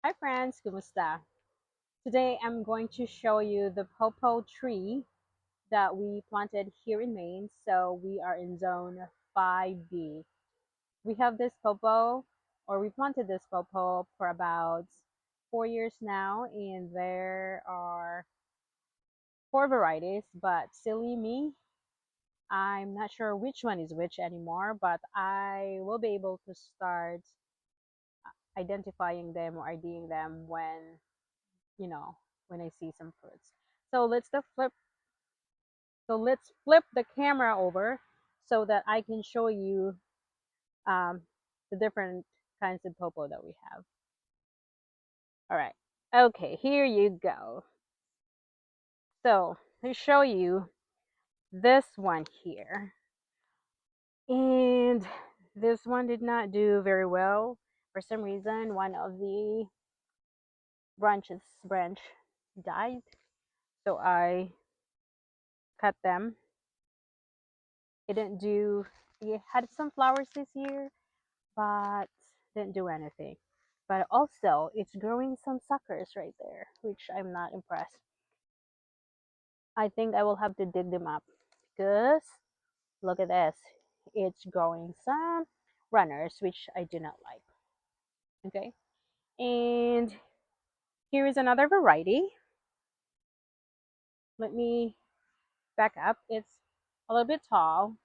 Hi friends, kumusta? Today I'm going to show you the pawpaw tree that we planted here in Maine. So we are in zone 5B. We have this pawpaw, or we planted this pawpaw for about 4 years now, and there are four varieties, but silly me, I'm not sure which one is which anymore, but I will be able to start identifying them or IDing them you know, when I see some fruits. So let's flip the camera over so that I can show you um, the different kinds of pawpaw that we have. All right. Okay, here you go. So let me show you this one here. And this one did not do very well. For some reason, one of the branch died. So I cut them. It didn't do, it had some flowers this year, but didn't do anything. But also, it's growing some suckers right there, which I'm not impressed. I think I will have to dig them up because look at this. It's growing some runners, which I do not like. Okay, and here is another variety. Let me back up. It's a little bit tall.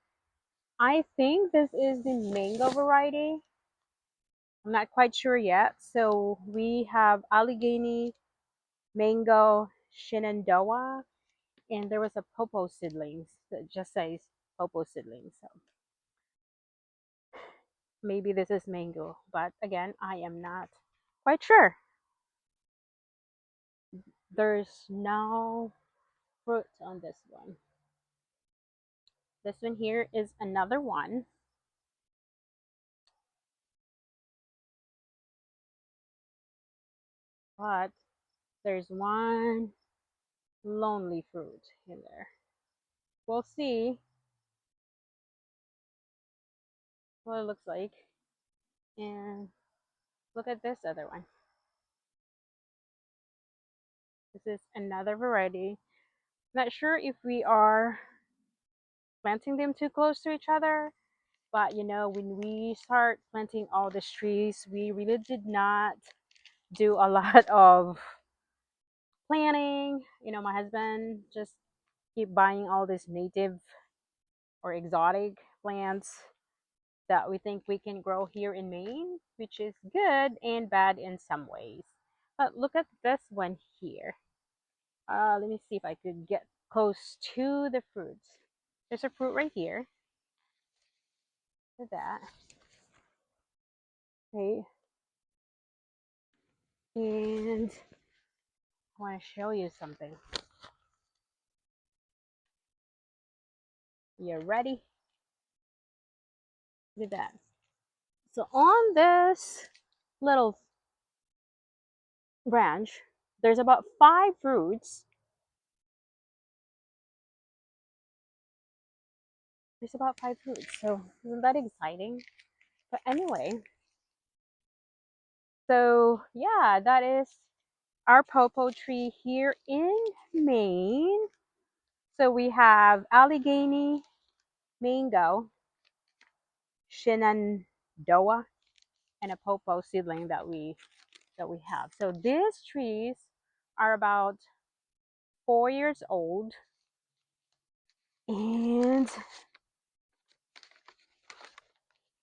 I think this is the mango variety. I'm not quite sure yet. So we have Allegheny, mango, Shenandoah, and there was a pawpaw seedlings that just says pawpaw seedlings. So maybe this is mango, but again, I am not quite sure. There's no fruit on this one. This one here is another one, but there's one lonely fruit in there. We'll see what it looks like. And look at this other one. This is another variety. Not sure if we are planting them too close to each other, but when we start planting all these trees, we really did not do a lot of planning. My husband just keep buying all these native or exotic plants that we think we can grow here in Maine, which is good and bad in some ways. But look at this one here. Let me see if I could get close to the fruits. There's a fruit right here. Look at that. Right. And I want to show you something. You ready? Look at that. So on this little branch, there's about 5 fruits. There's about 5 fruits. So isn't that exciting? But anyway, so yeah, that is our pawpaw tree here in Maine. So we have Allegheny, mango, Shenandoah, and a pawpaw seedling that we have. So these trees are about 4 years old, and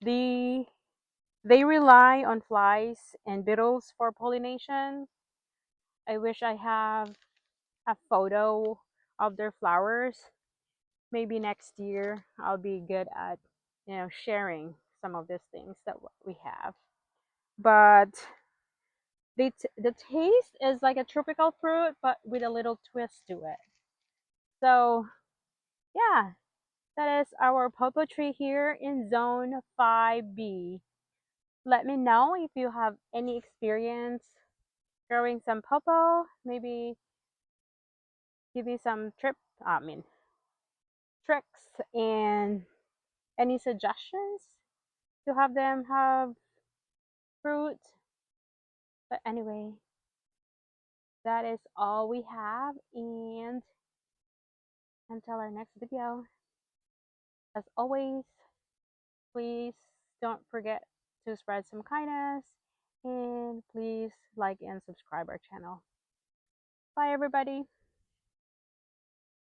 the they rely on flies and beetles for pollination. I wish I have a photo of their flowers. Maybe next year I'll be good at sharing some of these things that we have. But the taste is like a tropical fruit, but with a little twist to it. So yeah, that is our pawpaw tree here in Zone 5B. Let me know if you have any experience growing some pawpaw. Maybe give me some tricks and any suggestions to have them have fruit. But anyway, that is all we have. And until our next video, as always, please don't forget to spread some kindness and please like and subscribe our channel. Bye, everybody.